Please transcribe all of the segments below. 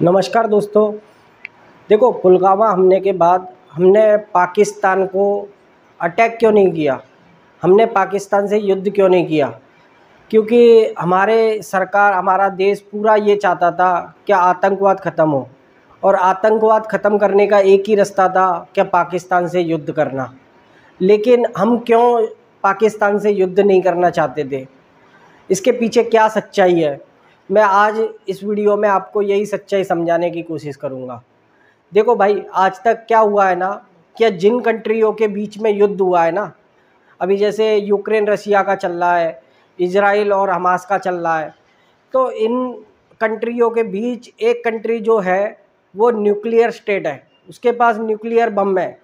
नमस्कार दोस्तों। देखो, पुलवामा हमले के बाद हमने पाकिस्तान को अटैक क्यों नहीं किया, हमने पाकिस्तान से युद्ध क्यों नहीं किया? क्योंकि हमारे सरकार, हमारा देश पूरा ये चाहता था कि आतंकवाद ख़त्म हो, और आतंकवाद ख़त्म करने का एक ही रास्ता था कि पाकिस्तान से युद्ध करना। लेकिन हम क्यों पाकिस्तान से युद्ध नहीं करना चाहते थे? इसके पीछे क्या सच्चाई है? मैं आज इस वीडियो में आपको यही सच्चाई समझाने की कोशिश करूँगा। देखो भाई, आज तक क्या हुआ है ना, कि जिन कंट्रियों के बीच में युद्ध हुआ है ना, अभी जैसे यूक्रेन रशिया का चल रहा है, इजराइल और हमास का चल रहा है, तो इन कंट्रियों के बीच एक कंट्री जो है वो न्यूक्लियर स्टेट है, उसके पास न्यूक्लियर बम है,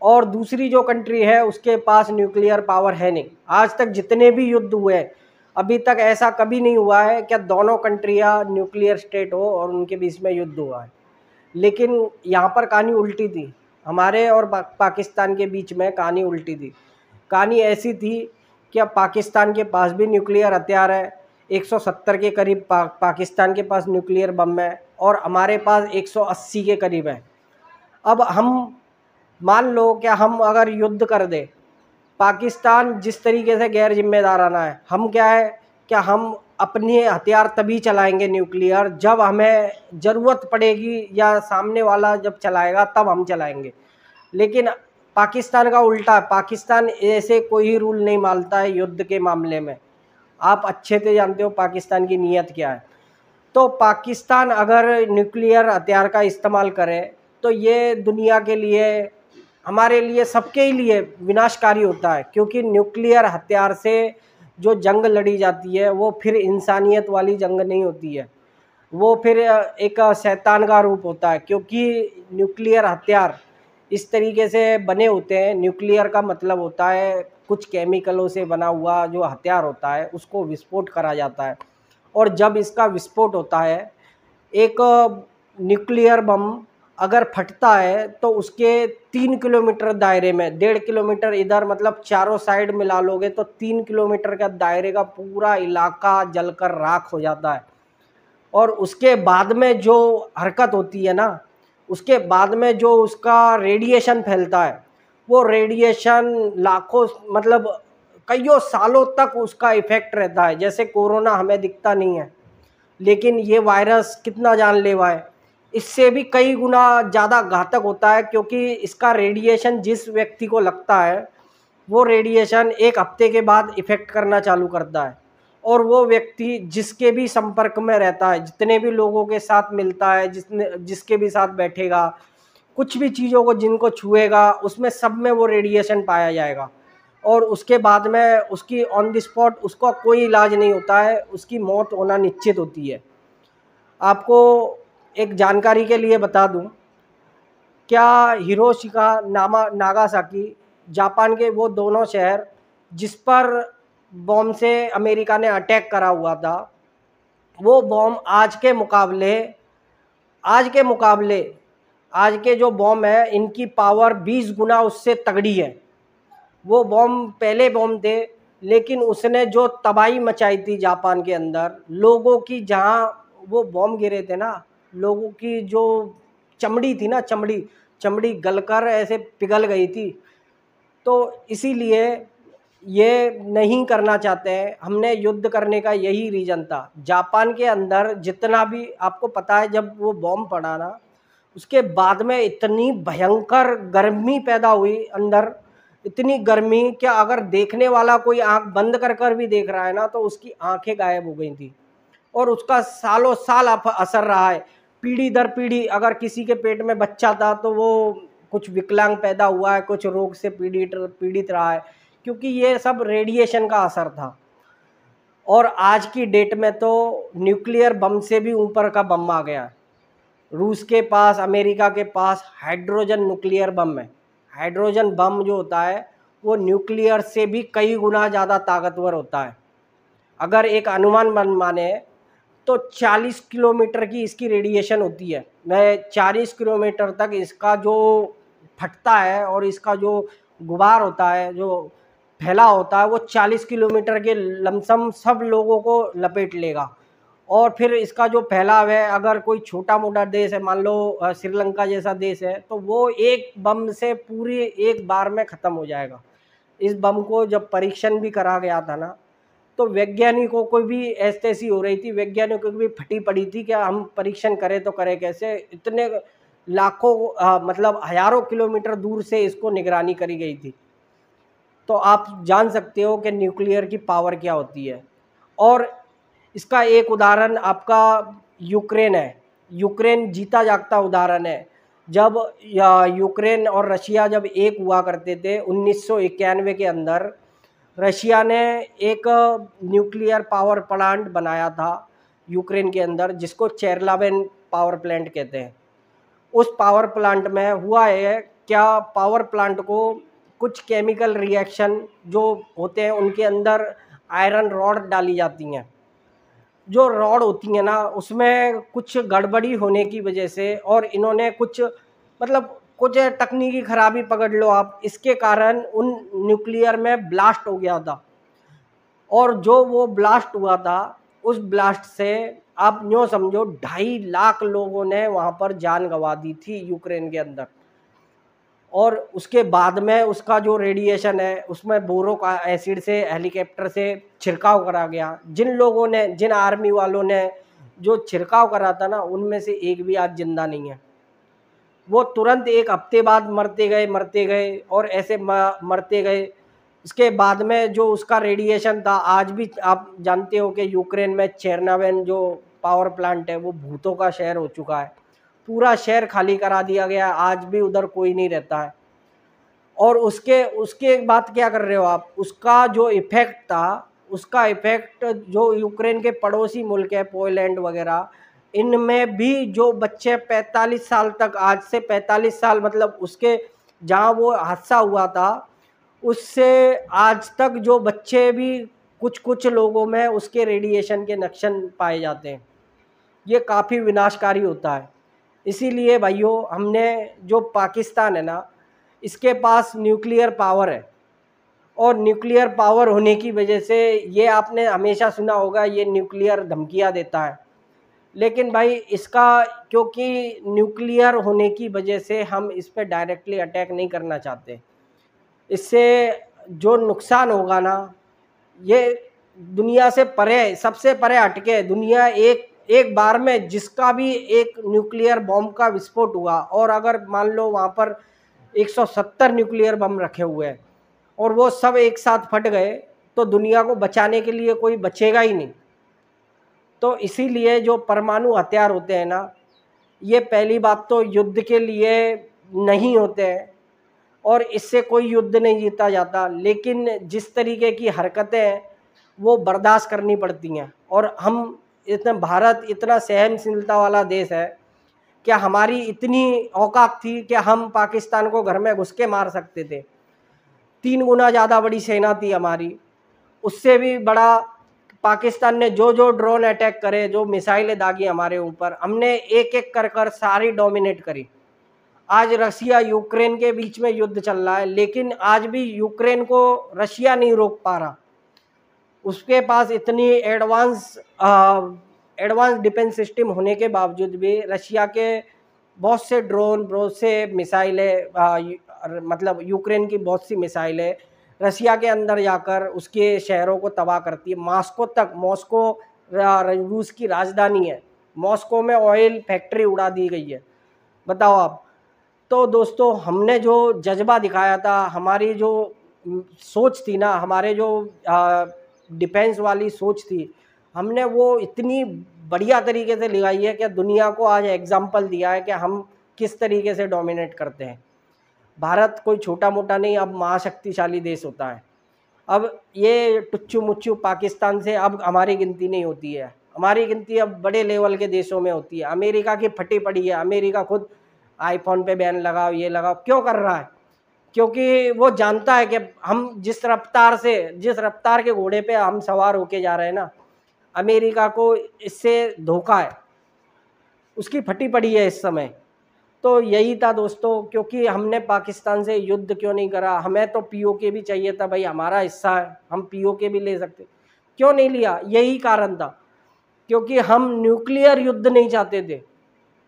और दूसरी जो कंट्री है उसके पास न्यूक्लियर पावर है नहीं। आज तक जितने भी युद्ध हुए हैं, अभी तक ऐसा कभी नहीं हुआ है कि दोनों कंट्रियां न्यूक्लियर स्टेट हो और उनके बीच में युद्ध हुआ है। लेकिन यहाँ पर कहानी उल्टी थी, हमारे और पाकिस्तान के बीच में कहानी उल्टी थी। कहानी ऐसी थी कि अब पाकिस्तान के पास भी न्यूक्लियर हथियार है, 170 के करीब पाकिस्तान के पास न्यूक्लियर बम है, और हमारे पास 180 के करीब है। अब हम मान लो कि हम अगर युद्ध कर दे, पाकिस्तान जिस तरीके से गैर जिम्मेदाराना है, हम क्या है कि हम अपने हथियार तभी चलाएंगे न्यूक्लियर जब हमें ज़रूरत पड़ेगी, या सामने वाला जब चलाएगा तब हम चलाएंगे। लेकिन पाकिस्तान का उल्टा है, पाकिस्तान ऐसे कोई रूल नहीं मानता है युद्ध के मामले में। आप अच्छे से जानते हो पाकिस्तान की नीयत क्या है। तो पाकिस्तान अगर न्यूक्लियर हथियार का इस्तेमाल करे तो ये दुनिया के लिए, हमारे लिए, सबके ही लिए विनाशकारी होता है। क्योंकि न्यूक्लियर हथियार से जो जंग लड़ी जाती है वो फिर इंसानियत वाली जंग नहीं होती है, वो फिर एक शैतान का रूप होता है। क्योंकि न्यूक्लियर हथियार इस तरीके से बने होते हैं, न्यूक्लियर का मतलब होता है कुछ केमिकलों से बना हुआ जो हथियार होता है उसको विस्फोट करा जाता है। और जब इसका विस्फोट होता है, एक न्यूक्लियर बम अगर फटता है तो उसके 3 किलोमीटर दायरे में, 1.5 किलोमीटर इधर, मतलब चारों साइड मिला लोगे तो 3 किलोमीटर का दायरे का पूरा इलाका जलकर राख हो जाता है। और उसके बाद में जो हरकत होती है ना, उसके बाद में जो उसका रेडिएशन फैलता है, वो रेडिएशन लाखों, मतलब कईयों सालों तक उसका इफ़ेक्ट रहता है। जैसे कोरोना हमें दिखता नहीं है, लेकिन ये वायरस कितना जानलेवा है, इससे भी कई गुना ज़्यादा घातक होता है। क्योंकि इसका रेडिएशन जिस व्यक्ति को लगता है, वो रेडिएशन 1 हफ्ते के बाद इफ़ेक्ट करना चालू करता है। और वो व्यक्ति जिसके भी संपर्क में रहता है, जितने भी लोगों के साथ मिलता है, जिसके भी साथ बैठेगा, कुछ भी चीज़ों को जिनको छुएगा, उसमें सब में वो रेडिएशन पाया जाएगा। और उसके बाद में उसकी ऑन द स्पॉट उसका कोई इलाज नहीं होता है, उसकी मौत होना निश्चित होती है। आपको एक जानकारी के लिए बता दूं, क्या हिरोशिमा नागासाकी, जापान के वो दोनों शहर जिस पर बॉम्ब से अमेरिका ने अटैक करा हुआ था, वो बॉम्ब आज के मुकाबले आज के जो बॉम्ब है इनकी पावर 20 गुना उससे तगड़ी है। वो बॉम्ब पहले बॉम्ब थे, लेकिन उसने जो तबाही मचाई थी जापान के अंदर, लोगों की, जहाँ वो बॉम्ब गिरे थे ना, लोगों की जो चमड़ी थी ना, चमड़ी चमड़ी गलकर ऐसे पिघल गई थी। तो इसीलिए ये नहीं करना चाहते हैं। हमने युद्ध करने का यही रीज़न था। जापान के अंदर जितना भी आपको पता है, जब वो बॉम्ब पड़ा ना, उसके बाद में इतनी भयंकर गर्मी पैदा हुई अंदर, इतनी गर्मी कि अगर देखने वाला कोई आंख बंद कर कर भी देख रहा है ना, तो उसकी आंखें गायब हो गई थी। और उसका सालों साल असर रहा है, पीढ़ी दर पीढ़ी। अगर किसी के पेट में बच्चा था तो वो कुछ विकलांग पैदा हुआ है, कुछ रोग से पीड़ित रहा है, क्योंकि ये सब रेडिएशन का असर था। और आज की डेट में तो न्यूक्लियर बम से भी ऊपर का बम आ गया। रूस के पास, अमेरिका के पास हाइड्रोजन न्यूक्लियर बम है। हाइड्रोजन बम जो होता है वो न्यूक्लियर से भी कई गुना ज़्यादा ताकतवर होता है। अगर एक अनुमान माने तो 40 किलोमीटर की इसकी रेडिएशन होती है। मैं 40 किलोमीटर तक इसका जो फटता है और इसका जो गुबार होता है, जो फैला होता है, वो 40 किलोमीटर के लमसम सब लोगों को लपेट लेगा। और फिर इसका जो फैलाव है, अगर कोई छोटा मोटा देश है, मान लो श्रीलंका जैसा देश है, तो वो एक बम से पूरी एक बार में ख़त्म हो जाएगा। इस बम को जब परीक्षण भी करा गया था ना, तो वैज्ञानिकों को भी ऐसी हो रही थी, वैज्ञानिकों की भी फटी पड़ी थी कि हम परीक्षण करें तो करें कैसे। इतने लाखों मतलब हज़ारों किलोमीटर दूर से इसको निगरानी करी गई थी। तो आप जान सकते हो कि न्यूक्लियर की पावर क्या होती है। और इसका एक उदाहरण आपका यूक्रेन है। यूक्रेन जीता जागता उदाहरण है। जब यूक्रेन और रशिया जब एक हुआ करते थे 1991 के अंदर, रशिया ने एक न्यूक्लियर पावर प्लांट बनाया था यूक्रेन के अंदर, जिसको चेरलाबेन पावर प्लांट कहते हैं। उस पावर प्लांट में हुआ है क्या, पावर प्लांट को कुछ केमिकल रिएक्शन जो होते हैं उनके अंदर आयरन रॉड डाली जाती हैं। जो रॉड होती है ना, उसमें कुछ गड़बड़ी होने की वजह से, और इन्होंने कुछ मतलब कुछ तकनीकी खराबी पकड़ लो आप, इसके कारण उन न्यूक्लियर में ब्लास्ट हो गया था। और जो वो ब्लास्ट हुआ था, उस ब्लास्ट से आप यूँ समझो 2.5 लाख लोगों ने वहाँ पर जान गंवा दी थी यूक्रेन के अंदर। और उसके बाद में उसका जो रेडिएशन है, उसमें बोरोक एसिड से हेलीकॉप्टर से छिड़काव करा गया। जिन लोगों ने, जिन आर्मी वालों ने जो छिड़काव करा था ना, उनमें से एक भी आज जिंदा नहीं है। वो तुरंत एक हफ्ते बाद मरते गए और ऐसे मरते गए। इसके बाद में जो उसका रेडिएशन था, आज भी आप जानते हो कि यूक्रेन में चेरनाबेन जो पावर प्लांट है वो भूतों का शहर हो चुका है। पूरा शहर खाली करा दिया गया है, आज भी उधर कोई नहीं रहता है। और उसके बाद क्या कर रहे हो आप, उसका जो इफेक्ट था, उसका इफेक्ट जो यूक्रेन के पड़ोसी मुल्क है पोलैंड वगैरह, इनमें भी जो बच्चे 45 साल तक, आज से 45 साल मतलब उसके जहाँ वो हादसा हुआ था उससे आज तक जो बच्चे भी कुछ कुछ लोगों में उसके रेडिएशन के लक्षण पाए जाते हैं। ये काफ़ी विनाशकारी होता है। इसीलिए भाइयों, हमने जो पाकिस्तान है ना, इसके पास न्यूक्लियर पावर है, और न्यूक्लियर पावर होने की वजह से ये आपने हमेशा सुना होगा, ये न्यूक्लियर धमकियां देता है। लेकिन भाई इसका, क्योंकि न्यूक्लियर होने की वजह से हम इस पर डायरेक्टली अटैक नहीं करना चाहते। इससे जो नुकसान होगा ना, ये दुनिया से परे, सबसे परे हटके दुनिया एक बार में जिसका भी एक न्यूक्लियर बॉम्ब का विस्फोट हुआ, और अगर मान लो वहाँ पर 170 न्यूक्लियर बम रखे हुए हैं और वो सब एक साथ फट गए, तो दुनिया को बचाने के लिए कोई बचेगा ही नहीं। तो इसीलिए जो परमाणु हथियार होते हैं ना, ये पहली बात तो युद्ध के लिए नहीं होते हैं, और इससे कोई युद्ध नहीं जीता जाता। लेकिन जिस तरीके की हरकतें हैं वो बर्दाश्त करनी पड़ती हैं। और हम इतना, भारत इतना सहनशीलता वाला देश है, क्या हमारी इतनी औकात थी कि हम पाकिस्तान को घर में घुस के मार सकते थे? 3 गुना ज़्यादा बड़ी सेना थी हमारी। उससे भी बड़ा पाकिस्तान ने जो जो ड्रोन अटैक करे, जो मिसाइलें दागी हमारे ऊपर, हमने एक एक कर कर सारी डोमिनेट करी। आज रशिया यूक्रेन के बीच में युद्ध चल रहा है, लेकिन आज भी यूक्रेन को रशिया नहीं रोक पा रहा। उसके पास इतनी एडवांस डिफेंस सिस्टम होने के बावजूद भी रशिया के बहुत से ड्रोन, बहुत से मिसाइलें, मतलब यूक्रेन की बहुत सी मिसाइलें रशिया के अंदर जाकर उसके शहरों को तबाह करती है। मॉस्को तक, मॉस्को रूस की राजधानी है, मॉस्को में ऑयल फैक्ट्री उड़ा दी गई है, बताओ आप। तो दोस्तों, हमने जो जज्बा दिखाया था, हमारी जो सोच थी ना, हमारे जो डिफेंस वाली सोच थी, हमने वो इतनी बढ़िया तरीके से लगाई है कि दुनिया को आज एग्जाम्पल दिया है कि हम किस तरीके से डोमिनेट करते हैं। भारत कोई छोटा मोटा नहीं, अब महाशक्तिशाली देश होता है। अब ये टुच्चू मुच्चू पाकिस्तान से अब हमारी गिनती नहीं होती है। हमारी गिनती अब बड़े लेवल के देशों में होती है। अमेरिका की फटी पड़ी है, अमेरिका खुद आईफोन पे बैन लगाओ, ये लगाओ, क्यों कर रहा है? क्योंकि वो जानता है कि हम जिस रफ्तार के घोड़े पे हम सवार होके जा रहे हैं ना, अमेरिका को इससे धोखा है, उसकी फटी पड़ी है इस समय। तो यही था दोस्तों, क्योंकि हमने पाकिस्तान से युद्ध क्यों नहीं करा। हमें तो पीओके भी चाहिए था भाई, हमारा हिस्सा है, हम पीओके भी ले सकते, क्यों नहीं लिया? यही कारण था, क्योंकि हम न्यूक्लियर युद्ध नहीं चाहते थे।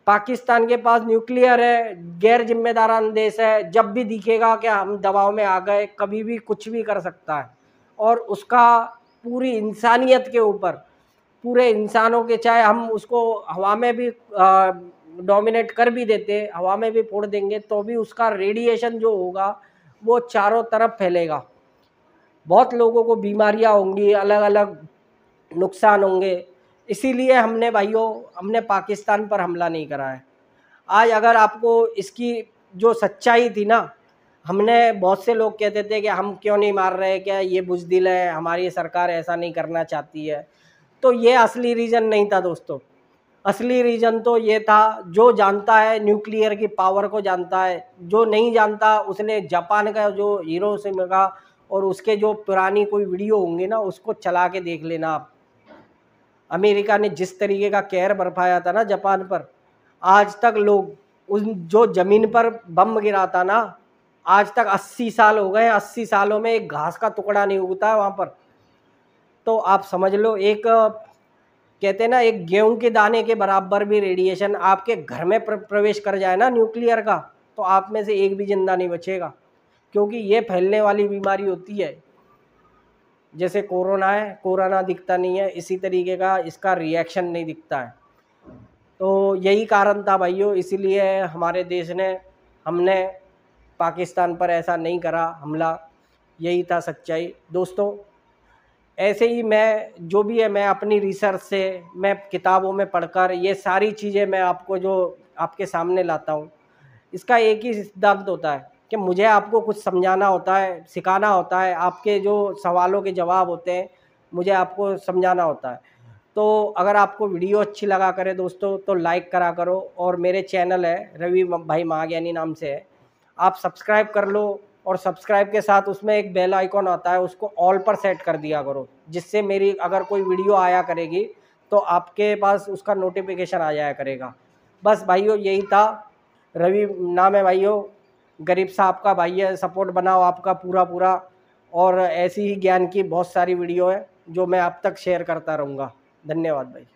पाकिस्तान के पास न्यूक्लियर है, गैर जिम्मेदाराना देश है, जब भी दिखेगा कि हम दबाव में आ गए कभी भी कुछ भी कर सकता है। और उसका पूरी इंसानियत के ऊपर, पूरे इंसानों के, चाहे हम उसको हवा में भी डोमिनेट कर भी देते, हवा में भी फोड़ देंगे तो भी उसका रेडिएशन जो होगा वो चारों तरफ फैलेगा। बहुत लोगों को बीमारियां होंगी, अलग अलग नुकसान होंगे। इसीलिए हमने भाइयों, हमने पाकिस्तान पर हमला नहीं करा है। आज अगर आपको इसकी जो सच्चाई थी ना, हमने, बहुत से लोग कहते थे कि हम क्यों नहीं मार रहे, क्या ये बुज़दिल है, हमारी सरकार ऐसा नहीं करना चाहती है। तो ये असली रीज़न नहीं था दोस्तों। असली रीज़न तो ये था, जो जानता है न्यूक्लियर की पावर को जानता है, जो नहीं जानता उसने जापान का जो हिरोशिमा का और उसके जो पुरानी कोई वीडियो होंगी ना, उसको चला के देख लेना आप। अमेरिका ने जिस तरीके का कहर बरपाया था ना जापान पर, आज तक लोग उस जो ज़मीन पर बम गिरा था ना, आज तक 80 साल हो गए, 80 सालों में एक घास का टुकड़ा नहीं उगता है वहाँ पर। तो आप समझ लो, एक कहते हैं ना, एक गेहूं के दाने के बराबर भी रेडिएशन आपके घर में प्रवेश कर जाए ना न्यूक्लियर का, तो आप में से एक भी जिंदा नहीं बचेगा। क्योंकि ये फैलने वाली बीमारी होती है। जैसे कोरोना है, कोरोना दिखता नहीं है, इसी तरीके का इसका रिएक्शन नहीं दिखता है। तो यही कारण था भाइयों, इसीलिए हमारे देश ने, हमने पाकिस्तान पर ऐसा नहीं करा हमला। यही था सच्चाई दोस्तों। ऐसे ही मैं, जो भी है, मैं अपनी रिसर्च से, मैं किताबों में पढ़कर ये सारी चीज़ें मैं आपको जो आपके सामने लाता हूँ। इसका एक ही सिद्धांत होता है कि मुझे आपको कुछ समझाना होता है, सिखाना होता है, आपके जो सवालों के जवाब होते हैं मुझे आपको समझाना होता है। तो अगर आपको वीडियो अच्छी लगा करे दोस्तों तो लाइक करा करो, और मेरे चैनल है रवि भाई महाज्ञानी नाम से है, आप सब्सक्राइब कर लो। और सब्सक्राइब के साथ उसमें एक बेल आइकॉन आता है, उसको ऑल पर सेट कर दिया करो, जिससे मेरी अगर कोई वीडियो आया करेगी तो आपके पास उसका नोटिफिकेशन आ जाया करेगा। बस भाइयों यही था। रवि नाम है भाइयों, गरीब साहब का भाई है। सपोर्ट बनाओ आपका पूरा पूरा, और ऐसी ही ज्ञान की बहुत सारी वीडियो है जो मैं आप तक शेयर करता रहूँगा। धन्यवाद भाई।